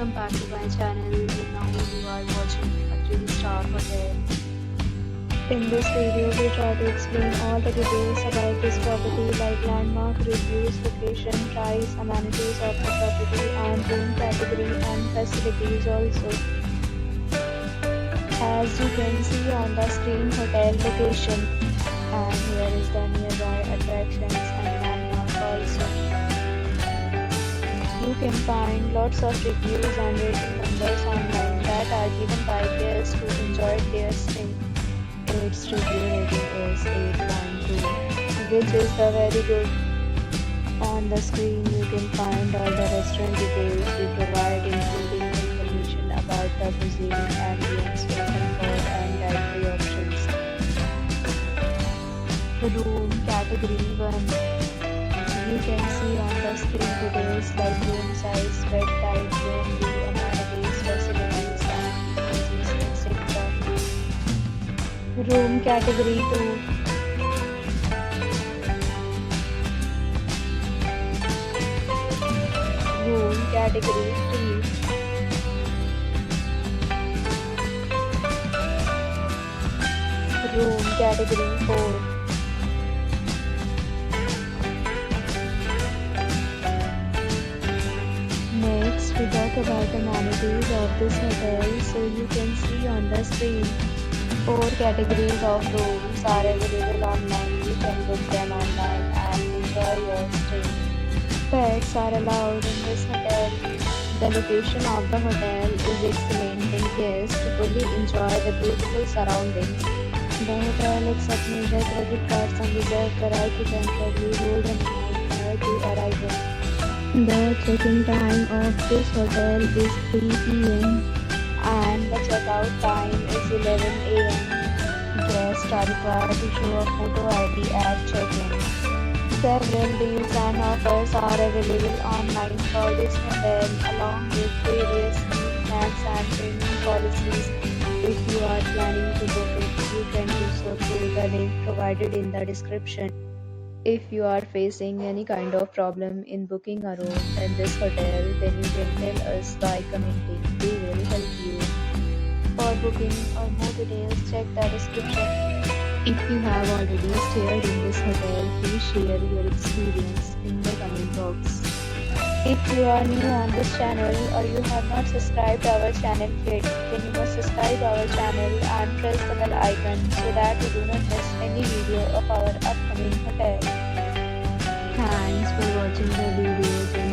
welcome back to my channel. Now you are watching a 3-star hotel. In this video, we try to explain all the details about this property like landmark, reviews, location, price, amenities of the property and room category and facilities also. As you can see on the screen, hotel location, and here is the nearby attractions and landmark also. You can find lots of reviews and rating numbers online that are given by guests who enjoyed their stay. Its review rating is 8.2, which is the very good. On the screen you can find all the restaurant details we provide, including information about the cuisine, ambience, comfort and dietary options. Room category 1. You can see on the screen details like room size, bed type, room view, amenities, facilities, and fees, etc. Room category 2. Room category 3. Room category 4. Next, we talk about the amenities of this hotel. So you can see on the screen, 4 categories of rooms are available online. You can book them online and enjoy your stay. Pets are allowed in this hotel. The location of the hotel is excellent and guests fully enjoy the beautiful surroundings. The hotel accepts major credit cards and reserves the right to temporarily hold an amount prior to arrival. The check-in time of this hotel is 3 p.m. and the checkout time is 11 a.m. Guests are required to show a photo ID at check-in. Several deals and offers are available online for this hotel, along with various snacks and training policies. If you are planning to book it, you can do so through the link provided in the description. If you are facing any kind of problem in booking a room in this hotel, then you can tell us by commenting. We will help you. For booking or more details, check the description. If you have already stayed in this hotel, please share your experience in the comment box. If you are new on this channel or you have not subscribed our channel yet, then you must subscribe our channel and press the bell icon so that you do not miss any video of our upcoming hotel. Thanks for watching the video.